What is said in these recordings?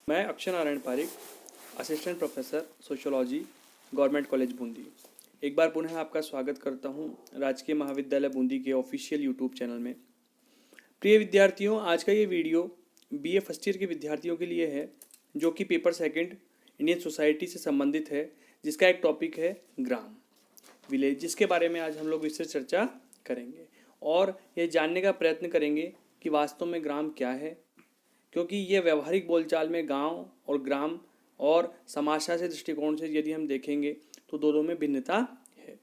मैं Akshay Narayan Pareek, assistant professor sociology, government college Bundi. एक बार पुनः आपका स्वागत करता हूं राजकीय महाविद्यालय बूंदी के ऑफिशियल यूट्यूब चैनल में। प्रिय विद्यार्थियों, आज का ये वीडियो बीए फर्स्ट ईयर के विद्यार्थियों के लिए है, जो कि पेपर सेकंड इंडियन सोसाइटी से संबंधित है, जिसका एक टॉपिक है ग्राम, विलेज, जिसके बारे में आज हम लोग विस्तृत चर्चा करेंगे और ये जानने का प्रयत्न करेंगे कि वास्तव में ग्राम क्या है, क्योंकि ये व्यवहारिक बोलचाल में गांव और ग्राम और समाजशास्त्री दृष्टिकोण से यदि हम देखेंगे तो दोनों में भिन्नता है।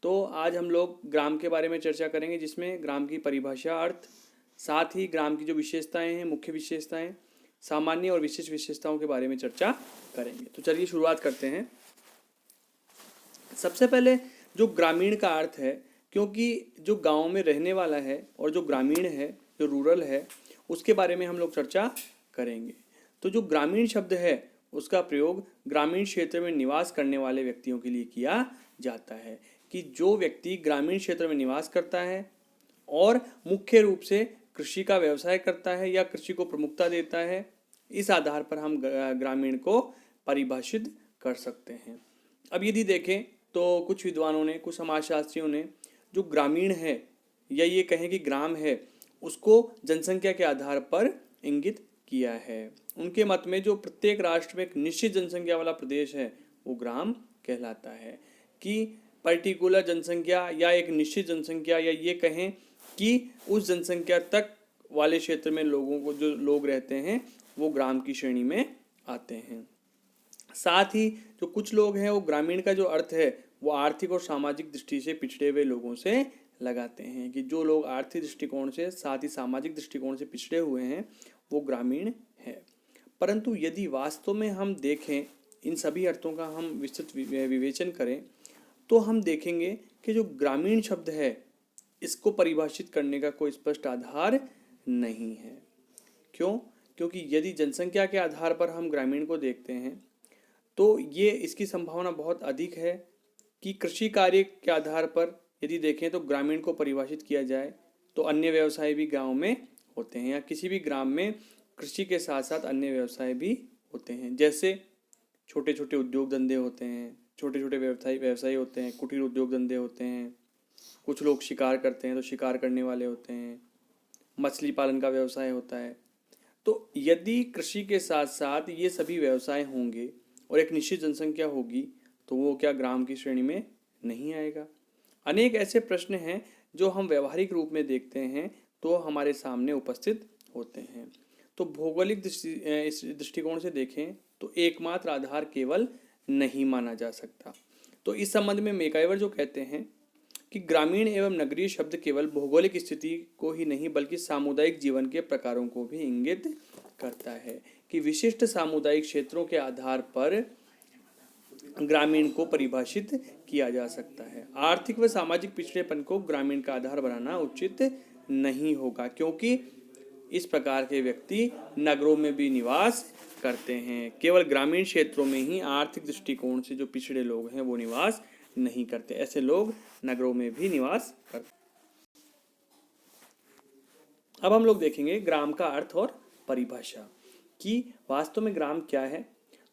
तो आज हम लोग ग्राम के बारे में चर्चा करेंगे, जिसमें ग्राम की परिभाषा, अर्थ, साथ ही ग्राम की जो विशेषताएं हैं, मुख्य विशेषताएं, सामान्य और विशिष्ट विशेषताओं के बारे में चर्चा करेंगे। तो चलिए शुरुआत करते हैं। सबसे पहले जो ग्रामीण का अर्थ है, क्योंकि जो गांव में रहने वाला है और जो ग्रामीण है, जो रूरल है, उसके बारे में हम लोग चर्चा करेंगे। तो जो ग्रामीण शब्द है उसका प्रयोग ग्रामीण क्षेत्र में निवास करने वाले व्यक्तियों के लिए किया जाता है, कि जो व्यक्ति ग्रामीण क्षेत्र में निवास करता है और मुख्य रूप से कृषि का व्यवसाय करता है या कृषि को प्रमुखता देता है, इस आधार पर हम ग्रामीण को परिभाषित कर सकते हैं। अब यदि देखें तो कुछ विद्वानों ने, कुछ समाजशास्त्रियों ने जो ग्रामीण है या ये कहें कि ग्राम है, उसको जनसंख्या के आधार पर इंगित किया है। उनके मत में जो प्रत्येक राष्ट्र में एक निश्चित जनसंख्या वाला प्रदेश है वो ग्राम कहलाता है, कि पर्टिकुलर जनसंख्या या एक निश्चित जनसंख्या, या ये कहें कि उस जनसंख्या तक वाले क्षेत्र में लोगों को, जो लोग रहते हैं, वो ग्राम की श्रेणी में आते हैं। साथ ही जो कुछ लोग हैं वो ग्रामीण का जो अर्थ है वो आर्थिक और सामाजिक दृष्टि से पिछड़े हुए लोगों से लगाते हैं, कि जो लोग आर्थिक दृष्टिकोण से, साथ ही सामाजिक दृष्टिकोण से पिछड़े हुए हैं वो ग्रामीण है। परंतु यदि वास्तव में हम देखें, इन सभी अर्थों का हम विस्तृत विवेचन करें, तो हम देखेंगे कि जो ग्रामीण शब्द है इसको परिभाषित करने का कोई स्पष्ट आधार नहीं है। क्यों? क्योंकि यदि जनसंख्या के आधार पर हम ग्रामीण को देखते हैं तो ये इसकी संभावना बहुत अधिक है कि कृषि कार्य के आधार पर यदि देखें तो ग्रामीण को परिभाषित किया जाए तो अन्य व्यवसाय भी गांव में होते हैं, या किसी भी ग्राम में कृषि के साथ साथ अन्य व्यवसाय भी होते हैं। जैसे छोटे छोटे उद्योग धंधे होते हैं, छोटे छोटे व्यवसाय होते हैं, कुटीर उद्योग धंधे होते हैं, कुछ लोग शिकार करते हैं तो शिकार करने वाले होते हैं, मछली पालन का व्यवसाय होता है। तो यदि कृषि के साथ साथ ये सभी व्यवसाय होंगे और एक निश्चित जनसंख्या होगी तो वो क्या ग्राम की श्रेणी में नहीं आएगा? अनेक ऐसे प्रश्न हैं जो हम व्यवहारिक रूप में देखते हैं तो हमारे सामने उपस्थित होते हैं। तो भौगोलिक इस दृष्टिकोण से देखें तो एकमात्र आधार केवल नहीं माना जा सकता। तो इस संबंध में मेकाइवर जो कहते हैं कि ग्रामीण एवं नगरीय शब्द केवल भौगोलिक स्थिति को ही नहीं बल्कि सामुदायिक जीवन के प्रकारों को भी इंगित करता है, कि विशिष्ट सामुदायिक क्षेत्रों के आधार पर ग्रामीण को परिभाषित किया जा सकता है। आर्थिक व सामाजिक पिछड़ेपन को ग्रामीण का आधार बनाना उचित नहीं होगा, क्योंकि इस प्रकार के व्यक्ति नगरों में भी निवास करते हैं। केवल ग्रामीण क्षेत्रों में ही आर्थिक दृष्टिकोण से जो पिछड़े लोग हैं वो निवास नहीं करते, ऐसे लोग नगरों में भी निवास करते। अब हम लोग देखेंगे ग्राम का अर्थ और परिभाषा, कि वास्तव में ग्राम क्या है।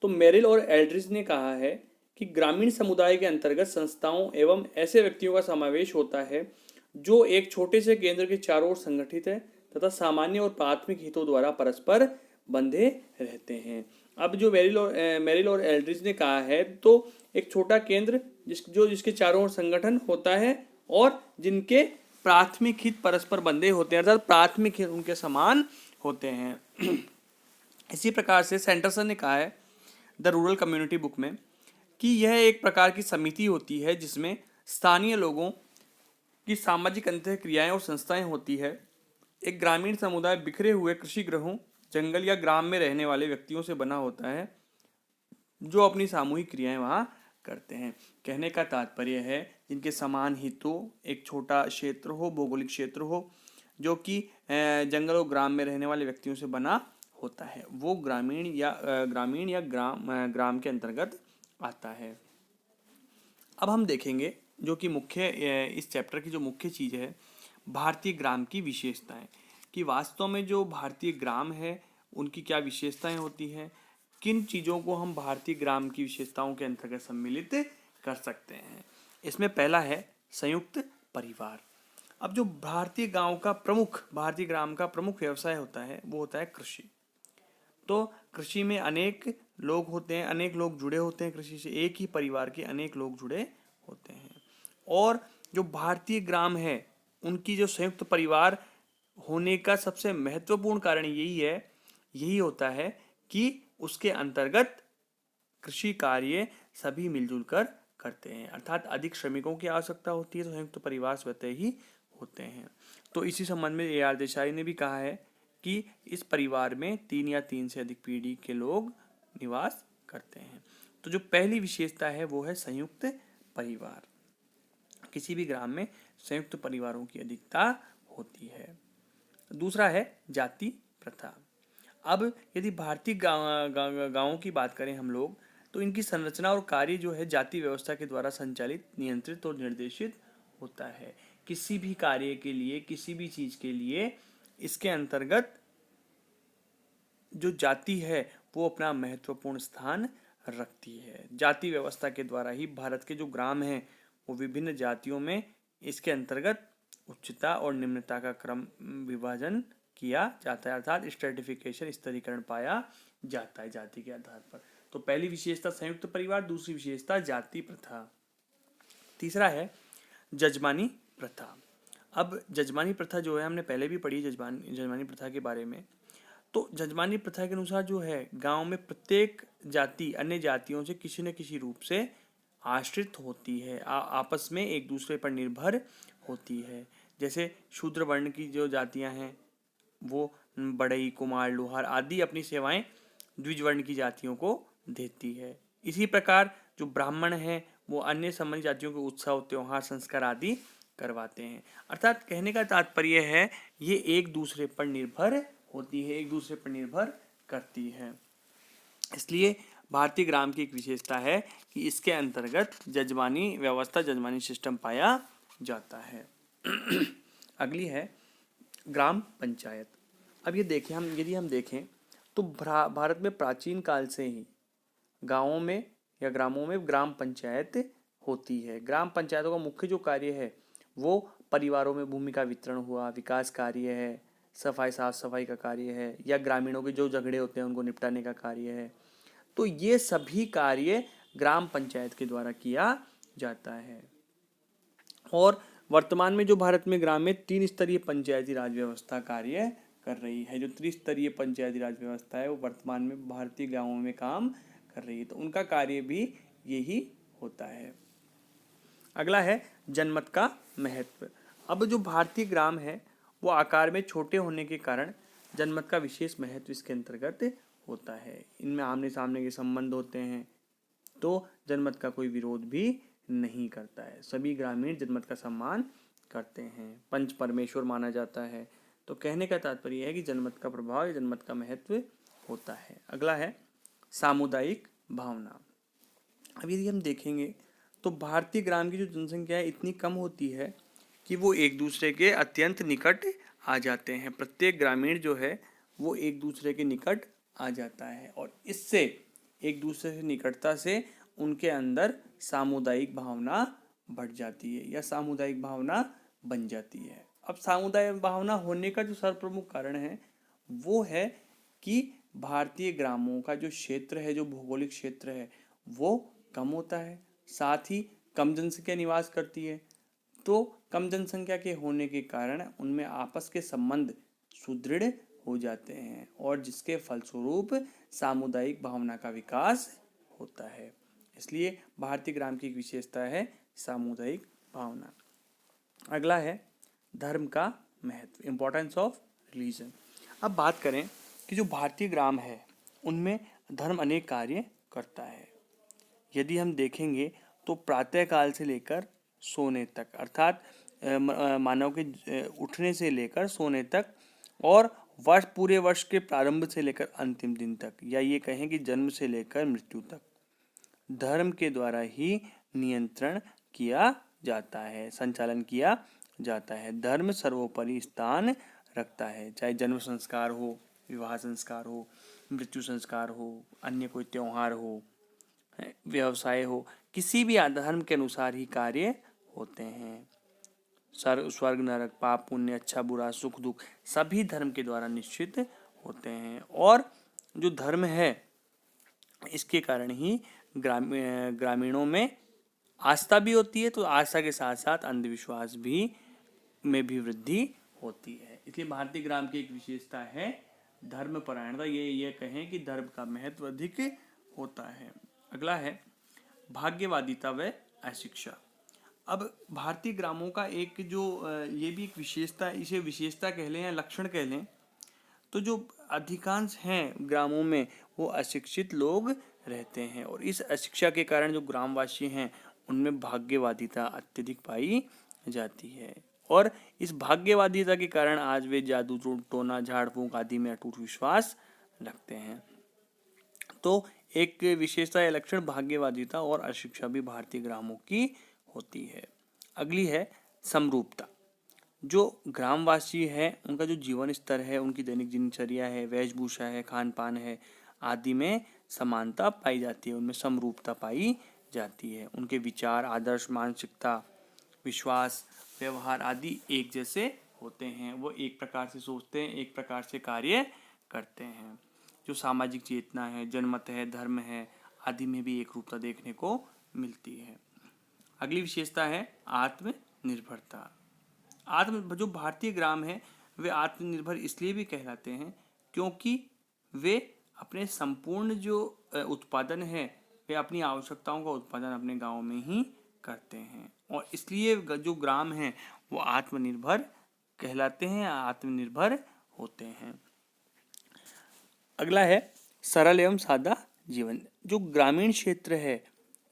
तो मेरिल और एल्ड्रिज ने कहा है कि ग्रामीण समुदाय के अंतर्गत संस्थाओं एवं ऐसे व्यक्तियों का समावेश होता है जो एक छोटे से केंद्र के चारों ओर संगठित है तथा सामान्य और प्राथमिक हितों द्वारा परस्पर बंधे रहते हैं। अब जो मेरिल और एल्ड्रिज ने कहा है, तो एक छोटा केंद्र जिसके चारों ओर संगठन होता है और जिनके प्राथमिक हित परस्पर बंधे होते हैं, अर्थात प्राथमिक हित उनके समान होते हैं। इसी प्रकार से सेंटरसन ने कहा है द रूरल कम्युनिटी बुक में कि यह एक प्रकार की समिति होती है जिसमें स्थानीय लोगों की सामाजिक अंतःक्रियाएं और संस्थाएं होती है। एक ग्रामीण समुदाय बिखरे हुए कृषि गृहों, जंगल या ग्राम में रहने वाले व्यक्तियों से बना होता है जो अपनी सामूहिक क्रियाएं वहाँ करते हैं। कहने का तात्पर्य है जिनके समान हितों, एक छोटा क्षेत्र हो, भौगोलिक क्षेत्र हो, जो कि जंगल और ग्राम में रहने वाले व्यक्तियों से बना होता है, वो ग्रामीण या ग्राम के अंतर्गत आता है। अब हम देखेंगे जो कि मुख्य इस चैप्टर की जो मुख्य चीज़ है, भारतीय ग्राम की विशेषताएं, कि वास्तव में जो भारतीय ग्राम है उनकी क्या विशेषताएं होती हैं, किन चीज़ों को हम भारतीय ग्राम की विशेषताओं के अंतर्गत सम्मिलित कर सकते हैं। इसमें पहला है संयुक्त परिवार। अब जो भारतीय ग्राम का प्रमुख व्यवसाय होता है वो होता है कृषि। तो कृषि में अनेक लोग होते हैं, अनेक लोग जुड़े होते हैं कृषि से, एक ही परिवार के अनेक लोग जुड़े होते हैं। और जो भारतीय ग्राम है उनकी जो संयुक्त परिवार होने का सबसे महत्वपूर्ण कारण यही होता है कि उसके अंतर्गत कृषि कार्य सभी मिलजुल कर करते हैं, अर्थात अधिक श्रमिकों की आवश्यकता होती है तो संयुक्त परिवार स्वतः ही होते हैं। तो इसी संबंध में ए आर देसाई ने भी कहा है कि इस परिवार में 3 या 3 से अधिक पीढ़ी के लोग निवास करते हैं। तो जो पहली विशेषता है वो है संयुक्त परिवार। किसी भी ग्राम में संयुक्त परिवारों की अधिकता होती है। दूसरा है जाति प्रथा। अब यदि भारतीय गांवों की बात करें हम लोग, तो इनकी संरचना और कार्य जो है जाति व्यवस्था के द्वारा संचालित, नियंत्रित और निर्देशित होता है। किसी भी कार्य के लिए, किसी भी चीज के लिए इसके अंतर्गत जो जाति है वो अपना महत्वपूर्ण स्थान रखती है। जाति व्यवस्था के द्वारा ही भारत के जो ग्राम हैं वो विभिन्न जातियों में इसके अंतर्गत उच्चता और निम्नता का क्रम विभाजन किया जाता है, अर्थात स्ट्रेटिफिकेशन, स्तरीकरण पाया जाता है जाति के आधार पर। तो पहली विशेषता संयुक्त परिवार, दूसरी विशेषता जाति प्रथा। तीसरा है जजमानी प्रथा। अब जजमानी प्रथा जो है हमने पहले भी पढ़ी जजमानी प्रथा के बारे में। तो जजमानी प्रथा के अनुसार जो है गांव में प्रत्येक जाति अन्य जातियों से किसी न किसी रूप से आश्रित होती है, आपस में एक दूसरे पर निर्भर होती है। जैसे शूद्र वर्ण की जो जातियां हैं वो बढ़ई, कुमार, लोहार आदि अपनी सेवाएं द्विज वर्ण की जातियों को देती है। इसी प्रकार जो ब्राह्मण हैं वो अन्य संबंधित जातियों के उत्सव, त्योहार, संस्कार आदि करवाते हैं। अर्थात कहने का तात्पर्य है ये एक दूसरे पर निर्भर होती है, एक दूसरे पर निर्भर करती है। इसलिए भारतीय ग्राम की एक विशेषता है कि इसके अंतर्गत जजमानी व्यवस्था, जजमानी सिस्टम पाया जाता है। अगली है ग्राम पंचायत। अब ये देखें यदि हम देखें तो भारत में प्राचीन काल से ही गांवों में या ग्रामों में ग्राम पंचायत होती है। ग्राम पंचायतों का मुख्य जो कार्य है वो परिवारों में भूमि का वितरण हुआ, विकास कार्य है, साफ सफाई का कार्य है, या ग्रामीणों के जो झगड़े होते हैं उनको निपटाने का कार्य है। तो ये सभी कार्य ग्राम पंचायत के द्वारा किया जाता है। और वर्तमान में जो भारत में ग्राम में 3 स्तरीय पंचायती राज व्यवस्था कार्य कर रही है। जो त्रिस्तरीय पंचायती राज व्यवस्था है वो वर्तमान में भारतीय गांवों में काम कर रही है, तो उनका कार्य भी यही होता है। अगला है जनमत का महत्व। अब जो भारतीय ग्राम है वो आकार में छोटे होने के कारण जनमत का विशेष महत्व इसके अंतर्गत होता है। इनमें आमने सामने के संबंध होते हैं, तो जनमत का कोई विरोध भी नहीं करता है। सभी ग्रामीण जनमत का सम्मान करते हैं, पंच परमेश्वर माना जाता है। तो कहने का तात्पर्य है कि जनमत का प्रभाव, जनमत का महत्व होता है। अगला है सामुदायिक भावना। अब यदि हम देखेंगे तो भारतीय ग्राम की जो जनसंख्या है इतनी कम होती है कि वो एक दूसरे के अत्यंत निकट आ जाते हैं। प्रत्येक ग्रामीण जो है वो एक दूसरे के निकट आ जाता है, और इससे एक दूसरे से निकटता से उनके अंदर सामुदायिक भावना बढ़ जाती है या सामुदायिक भावना बन जाती है। अब सामुदायिक भावना होने का जो सर्वप्रमुख कारण है वो है कि भारतीय ग्रामों का जो क्षेत्र है, जो भौगोलिक क्षेत्र है वो कम होता है, साथ ही कम जनसंख्या निवास करती है। तो कम जनसंख्या के होने के कारण उनमें आपस के संबंध सुदृढ़ हो जाते हैं, और जिसके फलस्वरूप सामुदायिक भावना का विकास होता है। इसलिए भारतीय ग्राम की एक विशेषता है सामुदायिक भावना। अगला है धर्म का महत्व, इम्पोर्टेंस ऑफ रिलीजन। अब बात करें कि जो भारतीय ग्राम है उनमें धर्म अनेक कार्य करता है। यदि हम देखेंगे तो प्रातः काल से लेकर सोने तक, अर्थात मानव के उठने से लेकर सोने तक, और पूरे वर्ष के प्रारंभ से लेकर अंतिम दिन तक, या ये कहें कि जन्म से लेकर मृत्यु तक, धर्म के द्वारा ही नियंत्रण किया जाता है, संचालन किया जाता है। धर्म सर्वोपरि स्थान रखता है, चाहे जन्म संस्कार हो, विवाह संस्कार हो, मृत्यु संस्कार हो, अन्य कोई त्योहार हो, व्यवसाय हो, किसी भी धर्म के अनुसार ही कार्य होते हैं। स्वर्ग नरक, पाप पुण्य, अच्छा बुरा, सुख दुख सभी धर्म के द्वारा निश्चित होते हैं। और जो धर्म है इसके कारण ही ग्रामीणों में आस्था भी होती है, तो आस्था के साथ साथ अंधविश्वास भी में भी वृद्धि होती है। इसलिए भारतीय ग्राम की एक विशेषता है धर्मपरायणता। ये कहें कि धर्म का महत्व अधिक होता है। अगला है भाग्यवादिता व अशिक्षा। अब भारतीय ग्रामों का एक जो ये भी एक विशेषता, इसे विशेषता कह लें या लक्षण कह लें, तो जो अधिकांश हैं ग्रामों में वो अशिक्षित लोग रहते हैं। और इस अशिक्षा के कारण जो ग्रामवासी हैं उनमें भाग्यवादिता अत्यधिक पाई जाती है। और इस भाग्यवादिता के कारण आज वे जादू टोना झाड़ फूंक आदि में अटूट विश्वास रखते हैं। तो एक विशेषता या लक्षण भाग्यवादिता और अशिक्षा भी भारतीय ग्रामों की होती है। अगली है समरूपता। जो ग्रामवासी है उनका जो जीवन स्तर है, उनकी दैनिक दिनचर्या है, वेशभूषा है, खान पान है आदि में समानता पाई जाती है, उनमें समरूपता पाई जाती है। उनके विचार, आदर्श, मानसिकता, विश्वास, व्यवहार आदि एक जैसे होते हैं। वो एक प्रकार से सोचते हैं, एक प्रकार से कार्य करते हैं। जो सामाजिक चेतना है, जनमत है, धर्म है आदि में भी एक रूपता देखने को मिलती है। अगली विशेषता है आत्मनिर्भरता। जो भारतीय ग्राम है वे आत्मनिर्भर इसलिए भी कहलाते हैं क्योंकि वे अपने संपूर्ण जो उत्पादन है वे अपनी आवश्यकताओं का उत्पादन अपने गांव में ही करते हैं। और इसलिए जो ग्राम हैं वो आत्मनिर्भर कहलाते हैं, आत्मनिर्भर होते हैं। अगला है सरल एवं सादा जीवन। जो ग्रामीण क्षेत्र है,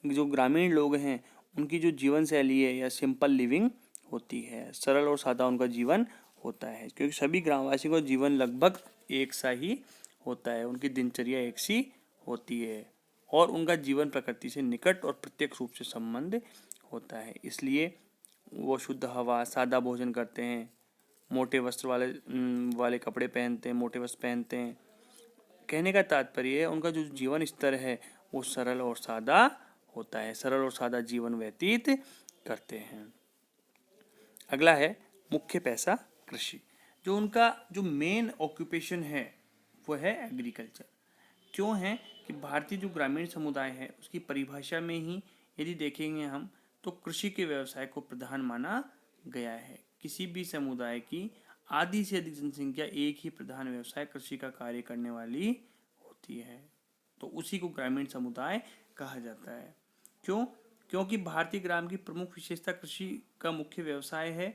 जो ग्रामीण लोग हैं उनकी जो जीवन शैली है या सिंपल लिविंग होती है, सरल और सादा उनका जीवन होता है। क्योंकि सभी ग्रामवासियों का जीवन लगभग एक सा ही होता है, उनकी दिनचर्या एक सी होती है और उनका जीवन प्रकृति से निकट और प्रत्यक्ष रूप से संबंध होता है। इसलिए वो शुद्ध हवा, सादा भोजन करते हैं, मोटे वस्त्र वाले कपड़े पहनते हैं, मोटे वस्त्र पहनते हैं। कहने का तात्पर्य है उनका जो जीवन स्तर है वो सरल और सादा होता है, सरल और सादा जीवन व्यतीत करते हैं। अगला है मुख्य पेशा कृषि। जो उनका जो मेन ऑक्यूपेशन है वो है एग्रीकल्चर। क्यों है कि भारतीय जो ग्रामीण समुदाय है उसकी परिभाषा में ही यदि देखेंगे हम तो कृषि के व्यवसाय को प्रधान माना गया है। किसी भी समुदाय की आधी से अधिक जनसंख्या एक ही प्रधान व्यवसाय कृषि का कार्य करने वाली होती है, तो उसी को ग्रामीण समुदाय कहा जाता है। क्यों? क्योंकि भारतीय ग्राम की प्रमुख विशेषता कृषि का मुख्य व्यवसाय है,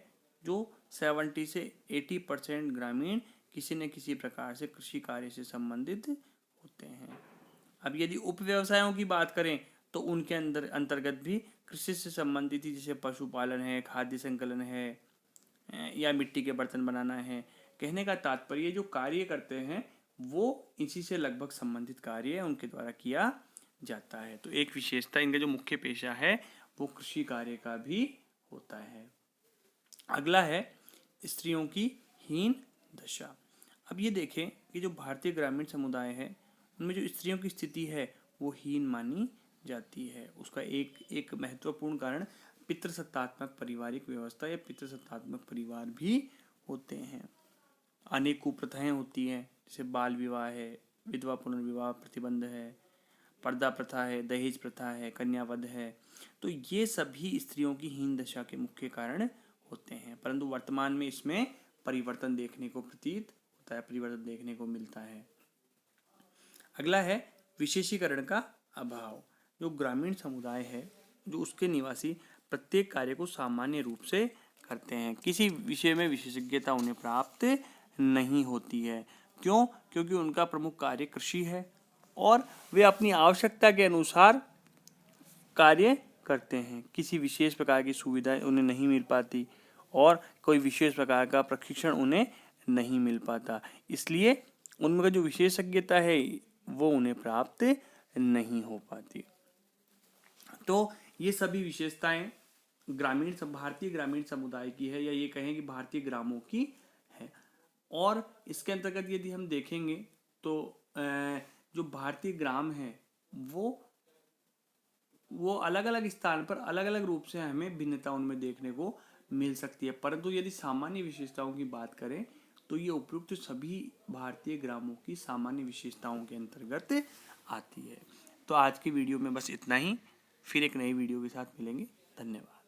जो 70 से 80% ग्रामीण किसी न किसी प्रकार से कृषि कार्य से संबंधित होते हैं। अब यदि उप व्यवसायों की बात करें तो उनके अंतर्गत भी कृषि से संबंधित ही, जैसे पशुपालन है, खाद्य संकलन है या मिट्टी के बर्तन बनाना है। कहने का तात्पर्य जो कार्य करते हैं वो इसी से लगभग संबंधित कार्य उनके द्वारा किया जाता है। तो एक विशेषता इनका जो मुख्य पेशा है वो कृषि कार्य का भी होता है। अगला है स्त्रियों की हीन दशा। अब ये देखें कि जो भारतीय ग्रामीण समुदाय है उनमें जो स्त्रियों की स्थिति है वो हीन मानी जाती है। उसका एक महत्वपूर्ण कारण पितृसत्तात्मक पारिवारिक व्यवस्था या पितृसत्तात्मक परिवार भी होते हैं। अनेक कुप्रथाएं होती हैं, जैसे बाल विवाह है, विधवा पुनर्विवाह प्रतिबंध है, पर्दा प्रथा है, दहेज प्रथा है, कन्यावध है। तो ये सभी स्त्रियों की हीन दशा के मुख्य कारण होते हैं, परंतु वर्तमान में इसमें परिवर्तन देखने को प्रतीत होता है, परिवर्तन देखने को मिलता है। अगला है विशेषीकरण का अभाव। जो ग्रामीण समुदाय है जो उसके निवासी प्रत्येक कार्य को सामान्य रूप से करते हैं, किसी विषय में विशेषज्ञता उन्हें प्राप्त नहीं होती है। क्यों? क्योंकि उनका प्रमुख कार्य कृषि है और वे अपनी आवश्यकता के अनुसार कार्य करते हैं। किसी विशेष प्रकार की सुविधा उन्हें नहीं मिल पाती और कोई विशेष प्रकार का प्रशिक्षण उन्हें नहीं मिल पाता, इसलिए उनमें जो विशेषज्ञता है वो उन्हें प्राप्त नहीं हो पाती। तो ये सभी विशेषताएं भारतीय ग्रामीण समुदाय की है, या ये कहें कि भारतीय ग्रामों की है। और इसके अंतर्गत यदि हम देखेंगे तो जो भारतीय ग्राम है वो अलग अलग स्थान पर अलग अलग रूप से हमें भिन्नता उनमें देखने को मिल सकती है, परंतु यदि सामान्य विशेषताओं की बात करें तो ये उपयुक्त सभी भारतीय ग्रामों की सामान्य विशेषताओं के अंतर्गत आती है। तो आज की वीडियो में बस इतना ही, फिर एक नई वीडियो के साथ मिलेंगे। धन्यवाद।